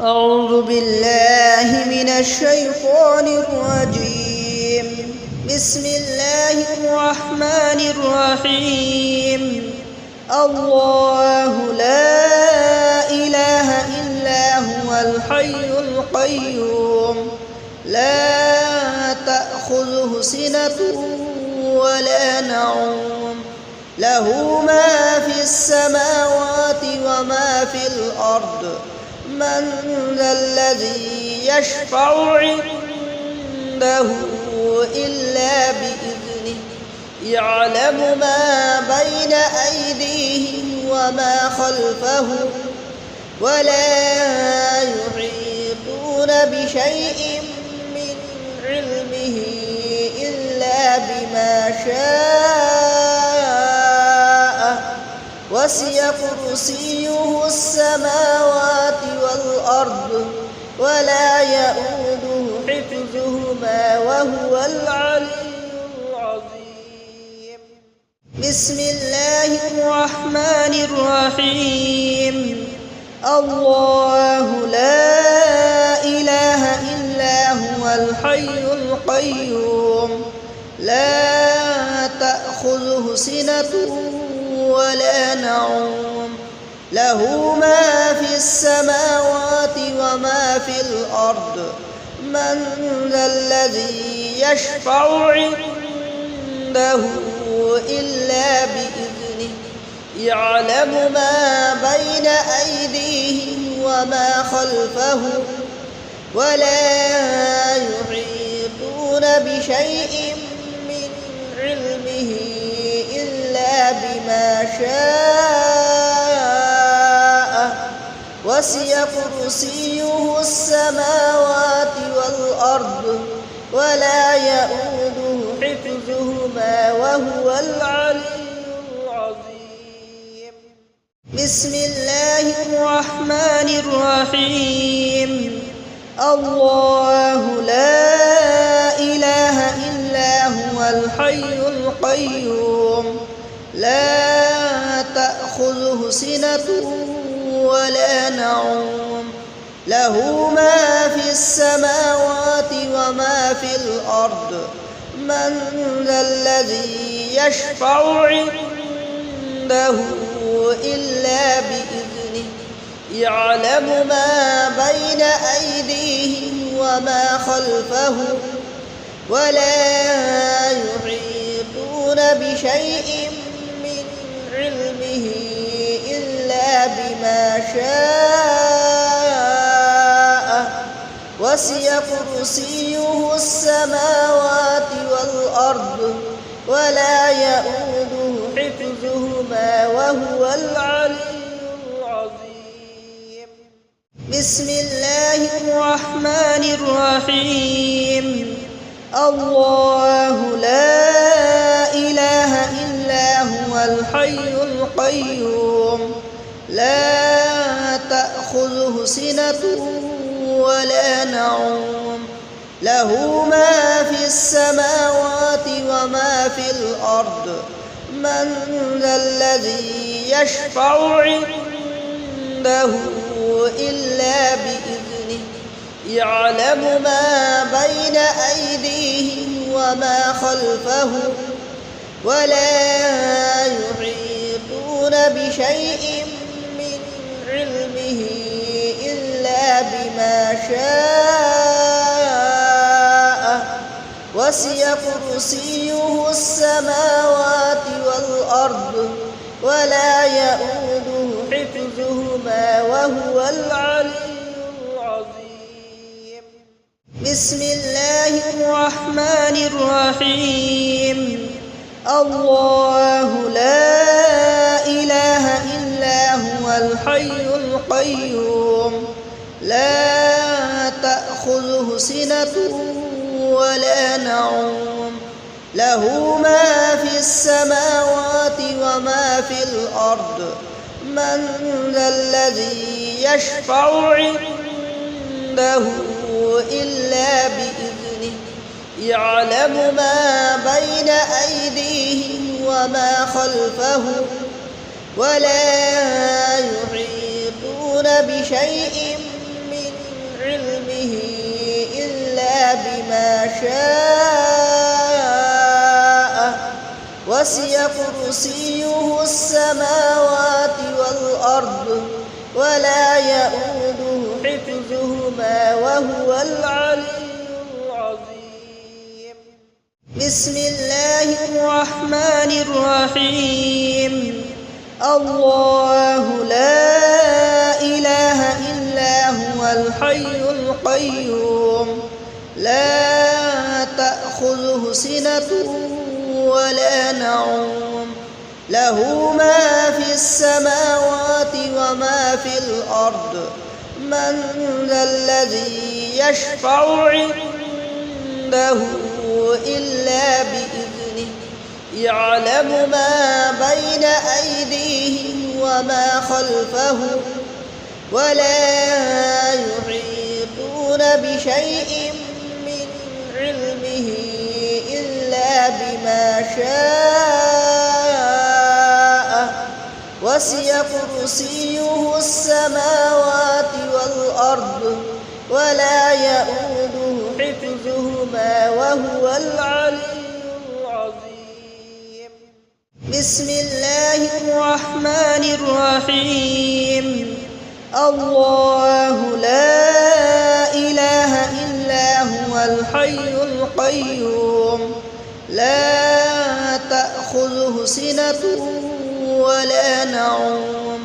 أعوذ بالله من الشيطان الرجيم. بسم الله الرحمن الرحيم. الله لا إله إلا هو الحي القيوم لا تأخذه سنة ولا نوم له ما في السماوات وما في الأرض من ذا الذي يشفع عنده إلا بإذنه يعلم ما بين أيديهم وما خلفهم ولا يحيطون بشيء من علمه إلا بما شاء وسع كرسيه السماوات والأرض ولا يؤوده حفظهما وهو العلي العظيم. بسم الله الرحمن الرحيم. الله لا إله إلا هو الحي القيوم لا تأخذه سنة ولا نوم له ما في السماوات وما في الأرض من ذا الذي يشفع عنده إلا بإذنه يعلم ما بين أيديهم وما خلفهم ولا يحيطون بشيء من علمه إلا بما شاء وسع كرسيه السماوات والأرض ولا يؤوده حفظهما وهو العلي العظيم. بسم الله الرحمن الرحيم. الله لا إله إلا هو الحي القيوم لا تأخذه سنة ولا نوم له ما في السماوات وما في الأرض من ذا الذي يشفع عنده إلا بإذنه يعلم ما بين أيديهم وما خلفهم ولا يحيطون بشيء من علمه إلا بما شاء وسع كرسيه السماوات والأرض ولا يؤوده حفظهما وهو العلي العظيم. بسم الله الرحمن الرحيم. الله لا إله إلا هو الحي القيوم لا تأخذه سنة ولا نوم له ما في السماوات وما في الأرض من ذا الذي يشفع عنده إلا بإذنه يعلم ما بين أيديهم وما خلفهم ولا يحيطون بشيء من علمه إلا بما شاء وسع كرسيه السماوات والأرض ولا يؤوده حفظهما وهو العلي العظيم. بسم الله الرحمن الرحيم. الله لا إله إلا هو الحي القيوم لا تأخذه سنة ولا نوم له ما في السماوات وما في الأرض من ذا الذي يشفع عنده إلا بإذنه يعلم ما بين أيديهم وما خلفهم ولا يحيطون بشيء من علمه إلا بما شاء وسع كرسيه السماوات والأرض ولا يؤوده حفظهما وهو العلي العظيم. بسم الله الرحمن الرحيم. الله لا إله إلا هو الحي القيوم لا تأخذه سنة ولا نوم له ما في السماوات وما في الأرض من ذا الذي يشفع عنده إلا بإذنه يعلم ما بين أيديهم وما خلفهم ولا يحيطون بشيء من علمه إلا بما شاء وسع كرسيه السماوات والأرض ولا يؤوده حفظهما وهو العلي العظيم. بسم الله الرحمن الرحيم. الله لا إله إلا هو الحي القيوم لا تأخذه سنة ولا نوم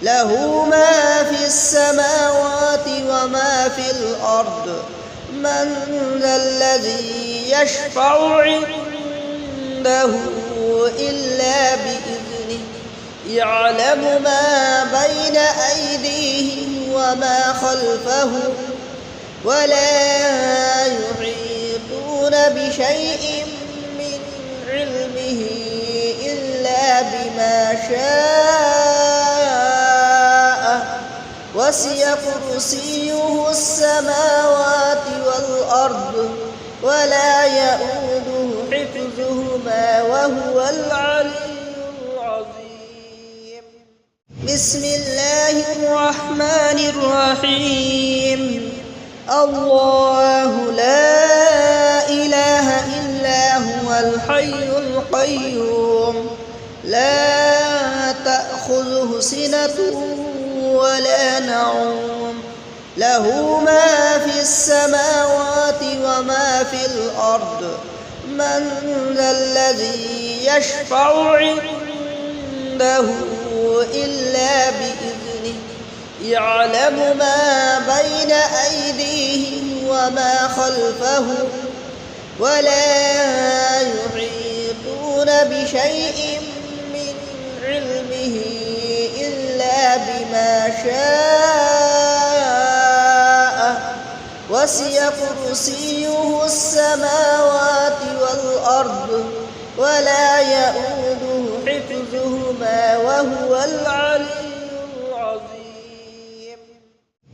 له ما في السماوات وما في الأرض من ذا الذي يشفع عنده إلا بإذنه يعلم ما بين أيديهم وما خلفهم ولا يحيطون بشيء من علمه إلا بما شاء وسع كرسيه السماوات والأرض ولا يؤوده حفظهما وهو العلي العظيم. بسم الله الرحمن الرحيم. الله لا إله إلا هو الحي القيوم لا تأخذه سنة ولا نوم له ما في السماوات وما في الأرض من ذا الذي يشفع عنده إلا بإذنه يعلم ما بين أيديهم وما خلفهم ولا يحيطون بشيء من علمه إلا بما شاء وسع كرسيه السماوات والأرض ولا يؤوده حفظهما وهو العلي العظيم.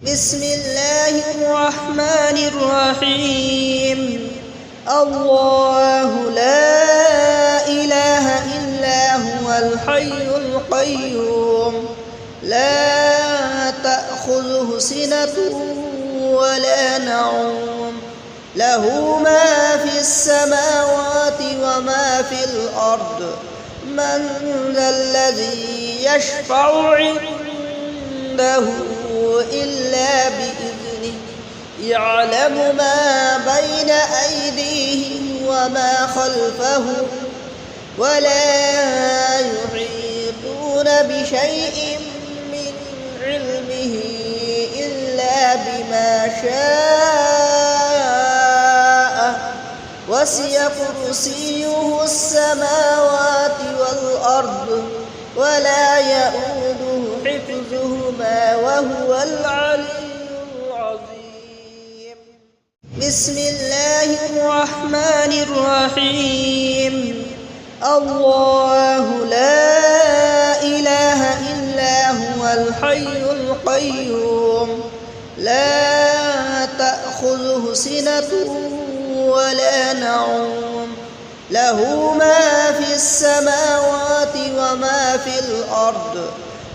بسم الله الرحمن الرحيم. الله لا إله إلا هو الحي القيوم لا تأخذه سنة ولا نوم له ما في السماوات وما في الأرض من ذا الذي يشفع عنده إلا بإذنه يعلم ما بين أيديهم وما خلفهم ولا يحيطون بشيء من علمه إلا بما شاء وسع كرسيه السماوات والأرض ولا يؤوده حفظهما وهو العلي العظيم. بسم الله الرحمن الرحيم. الله لا إله إلا هو الحي القيوم لا تأخذه سنة ولا نوم له ما في السماوات وما في الأرض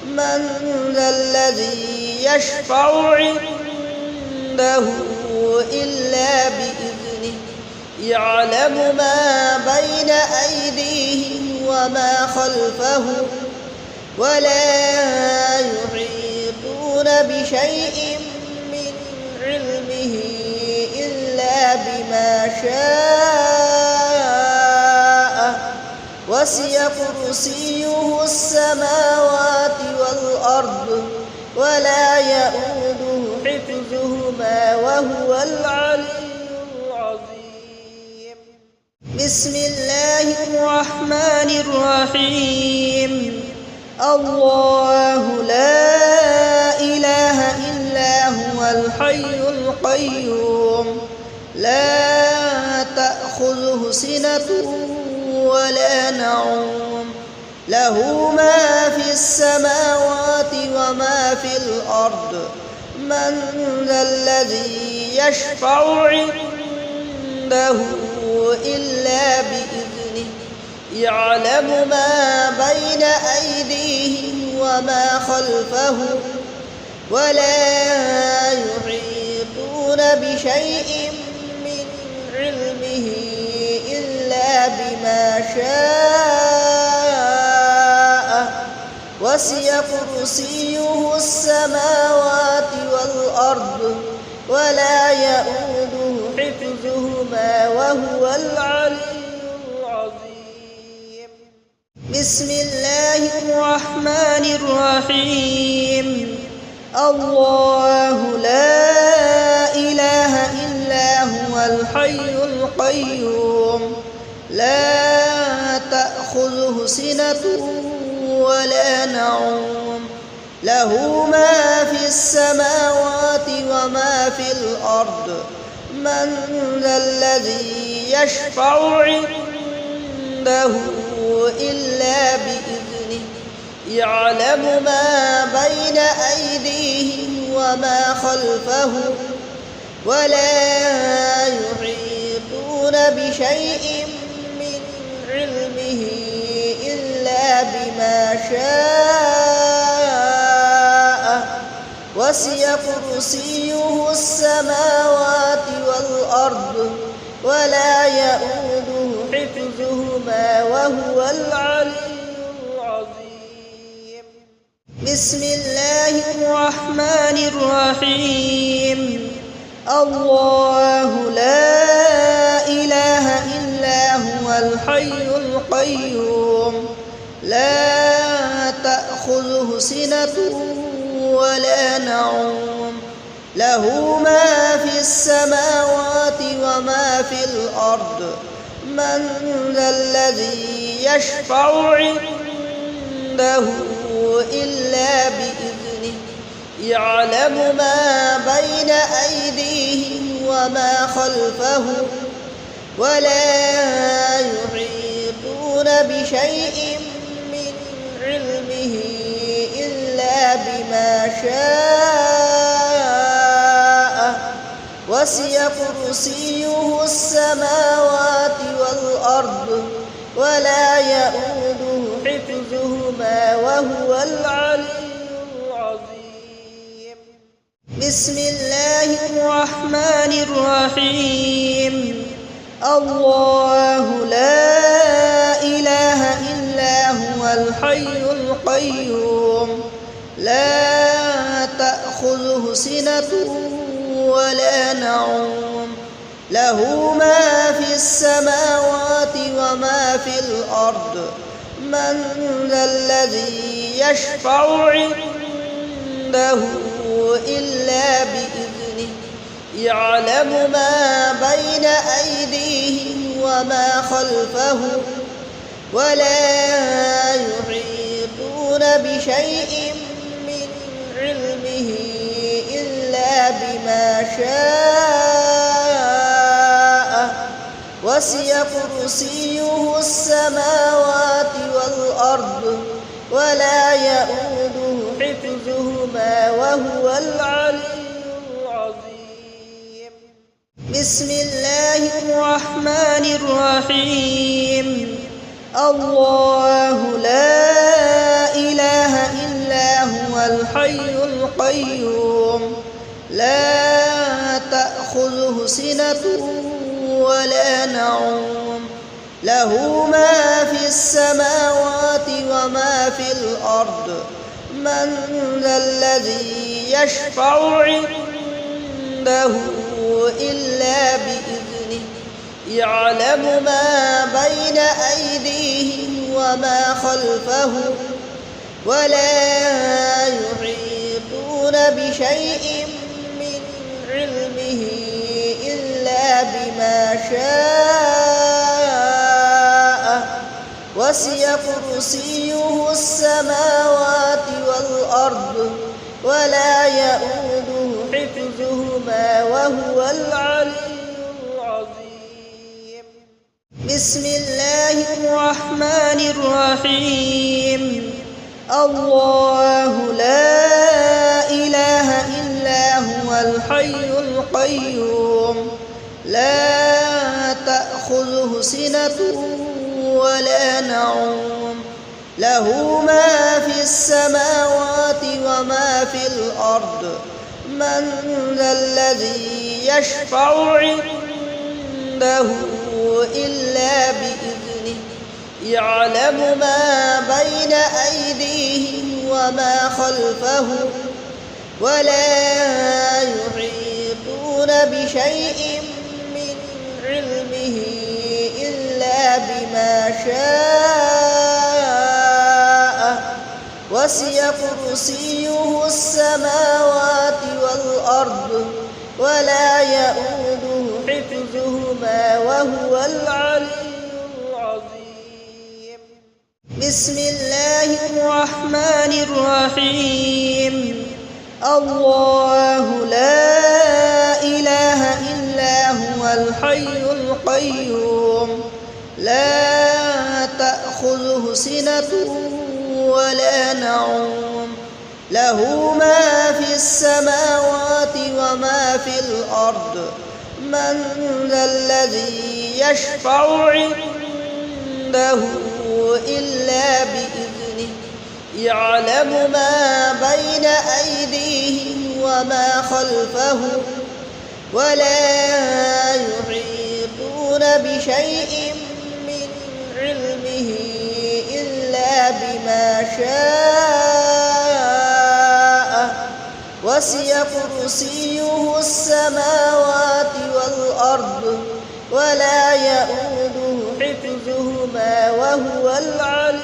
من ذا الذي يشفع عنده إلا بإذنه يعلم ما بين أيديهم وما خلفهم ولا يحيطون بشيء من علمه إلا بما شاء وسع كرسيه السماوات والأرض ولا يؤوده حفظهما وهو العلي العظيم. بسم الله الرحمن الرحيم. الله لا إله إلا هو الحي القيوم لا تأخذه سنة ولا نوم له ما في السماوات وما في الأرض من ذا الذي يشفع عنده إلا بإذنه يعلم ما بين أيديهم وما خلفهم ولا يحيطون بشيء من علمه إلا بما شاء وسع كرسيه السماوات والأرض ولا يؤوده حفظهما وهو العلي العظيم. بسم الله الرحمن الرحيم. الله لا إله إلا هو الحي القيوم لا تأخذه سنة ولا نوم له ما في السماوات وما في الأرض من ذا الذي يشفع عنده إلا بإذنه يعلم ما بين أيديهم وما خلفهم ولا يحيطون بشيء من علمه إلا بما شاء وسع كرسيه السماوات والأرض ولا يؤوده حفظهما وهو العلي العظيم. بسم الله الرحمن الرحيم. الله لا إله إلا هو الحي القيوم لا تأخذه سنة ولا نوم له ما في السماوات وما في الأرض من ذا الذي يشفع عنده إلا بإذنه يعلم ما بين أيديهم وما خلفهم ولا يحيطون بشيء من علمه إلا بما شاء وسع كرسيه السماوات والأرض ولا يؤوده حفظهما وهو العلي العظيم. بسم الله الرحمن الرحيم. الله لا إله إلا هو الحي القيوم لا تأخذه سنة ولا نوم له ما في السماوات وما في الأرض من ذا الذي يشفع عنده إلا بإذنه يعلم ما بين أيديهم وما خلفهم ولا يحيطون بشيء من علمه إلا بما شاء وسع كرسيه السماوات والأرض ولا يؤوده حفظهما وهو العلي العظيم. بسم الله الرحمن الرحيم. الله لا إله إلا هو الحي القيوم لا تأخذه سنة ولا نوم له ما في السماوات وما في الأرض من ذا الذي يشفع عنده إلا بإذنه يعلم ما بين أيديهم وما خلفهم ولا يحيطون بشيء من علمه إلا بما شاء وسع كرسيه السماوات والأرض ولا يؤوده حفظهما وهو العلي العظيم. بسم الله الرحمن الرحيم. الله لا إله إلا هو الحي القيوم لا تأخذه سنة ولا نوم له ما في السماوات وما في الأرض من ذا الذي يشفع عنده إلا بإذنه يعلم ما بين أيديهم وما خلفهم ولا يحيطون بشيء من علمه إلا بما شاء وسع كرسيه السماوات والأرض ولا يؤوده حفظهما وهو العلي العظيم. بسم الله الرحمن الرحيم. الله لا إله إلا هو الحي القيوم لا تأخذه سنة ولا نوم له ما في السماوات وما في الأرض من ذا الذي يشفع عنده إلا بإذنه يعلم ما بين أيديهم وما خلفهم ولا يحيطون بشيء من علمه إلا بما شاء وسع كرسيه السماوات والأرض ولا يؤوده حفظهما وهو العلي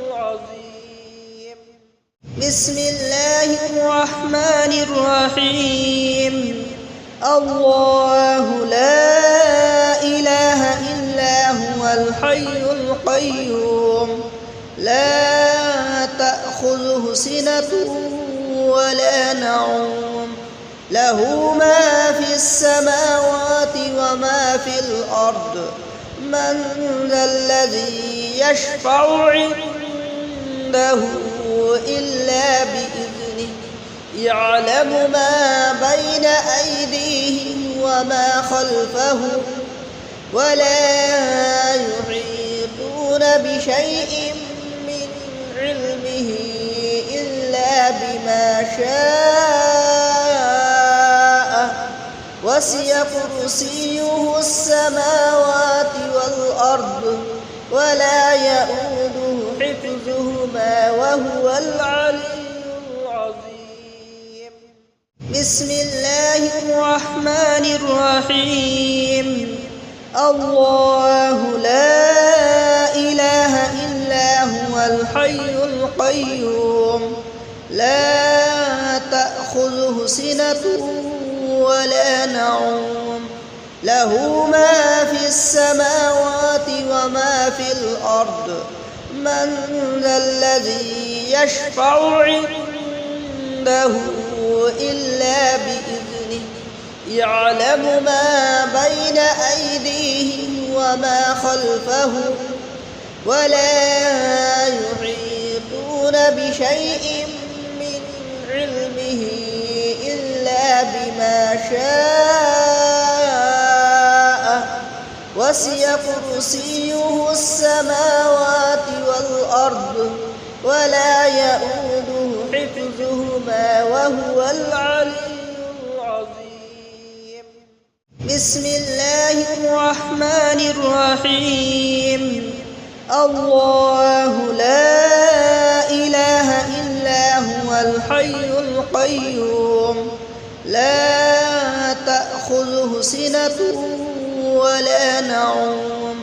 العظيم. بسم الله الرحمن الرحيم. الله لا إله إلا هو الحي القيوم لا تأخذه سنة ولا نوم له ما في السماوات وما في الأرض من ذا الذي يشفع عنده إلا بإذنه يعلم ما بين أيديهم وما خلفهم ولا يحيطون بشيء من علمه إلا بما شاء وسع كرسيه السماوات والأرض ولا يؤوده حفظهما وهو العلي العظيم. بسم الله الرحمن الرحيم. الله لا إله إلا هو الحي القيوم لا تأخذه سنة ولا نوم له ما في السماوات وما في الأرض من ذا الذي يشفع عنده إلا بإذنه يعلم ما بين أيديهم وما خلفهم ولا يحيطون بشيء من علمه إلا بما شاء وسع كرسيه السماوات والأرض ولا يؤوده حفظهما وهو العلي العظيم. بسم الله الرحمن الرحيم الله لا إله إلا هو الحي القيوم لا تأخذه سنة ولا نوم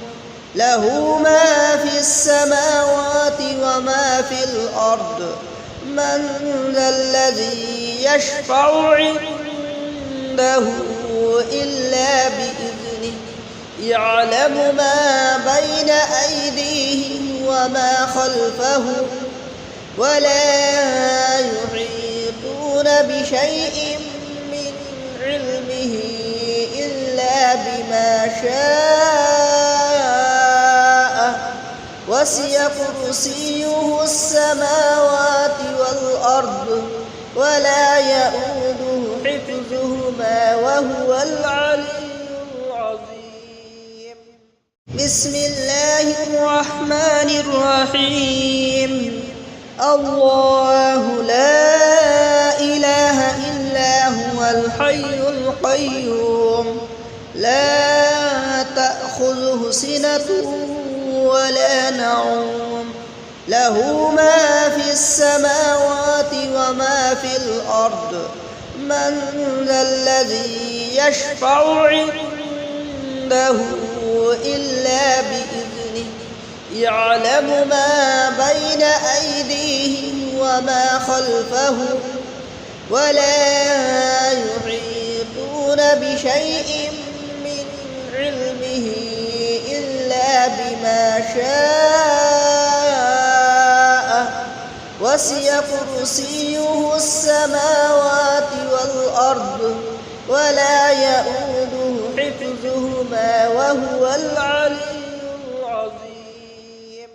له ما في السماوات وما في الأرض من ذا الذي يشفع عنده إلا بإذنه يعلم ما بين أيديهم وما خلفهم ولا يحيطون بشيء من علمه إلا بما شاء وسع كرسيه السماوات والأرض ولا يؤوده حفظهما وهو العلي العظيم بسم الله الرحمن الرحيم الله لا إله إلا هو الحي القيوم لا تأخذه سنة ولا نوم له ما في السماوات وما في الأرض من ذا الذي يشفع عنده إلا بإذنه يعلم ما بين أيديهم وما خلفهم ولا يحيطون بشيء من علمه إلا بما شاء وسع كرسيه السماوات والأرض ولا يؤوده حفظهما وهو العلي العظيم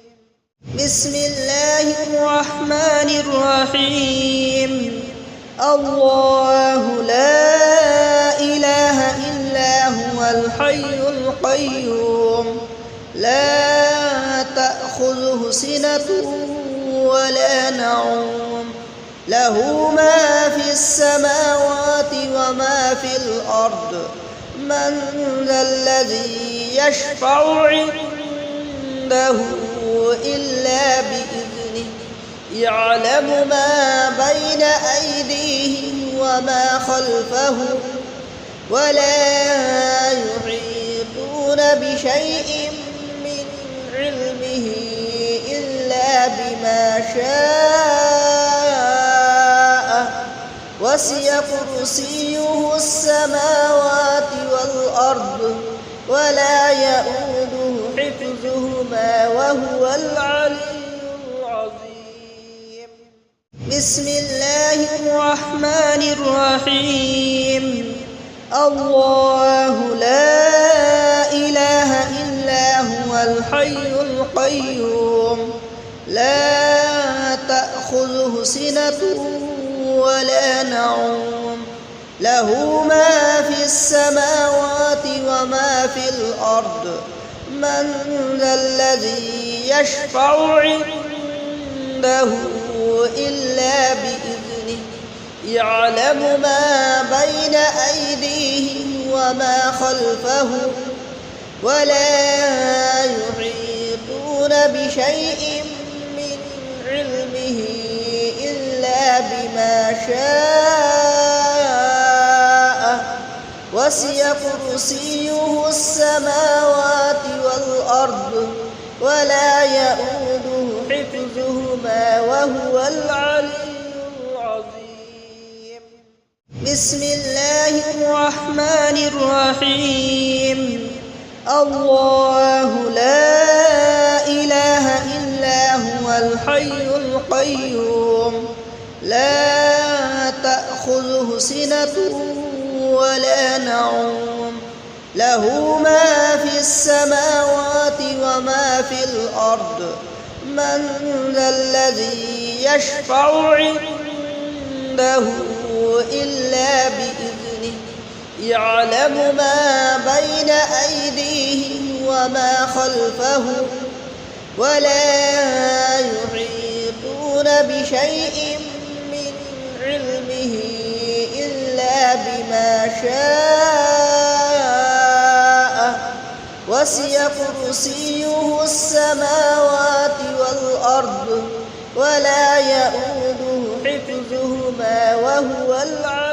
بسم الله الرحمن الرحيم الله لا إله إلا هو الحي القيوم لا تأخذه سنة ولا نوم له ما في السماوات وما في الأرض من ذا الذي يشفع عنده إلا بإذنه يعلم ما بين أيديهم وما خلفهم ولا يحيطون بشيء من علمه إلا بما شاء وسع كرسيه السماوات والأرض ولا يؤوده حفظهما وهو العلي العظيم بسم الله الرحمن الرحيم الله لا إله إلا هو الحي القيوم لا تأخذه سنة ولا نوم له ما في السماوات وما في الأرض من ذا الذي يشفع عنده إلا بإذنه يعلم ما بين أيديهم وما خلفهم ولا يحيطون بشيء من علمه إلا بما شاء وسع كرسيه السماوات والأرض ولا يؤوده حفظهما وهو العلي العظيم بسم الله الرحمن الرحيم الله لا إله إلا هو الحي القيوم لا تأخذه سنة ولا نوم له ما في السماوات وما في الأرض من ذا الذي يشفع عنده إلا بإذنه يعلم ما بين أيديهم وما خلفهم ولا يحيطون بشيء من علمه إلا بما شاء وسع كرسيه السماوات والأرض ولا يؤوده حفظهما وهو العلي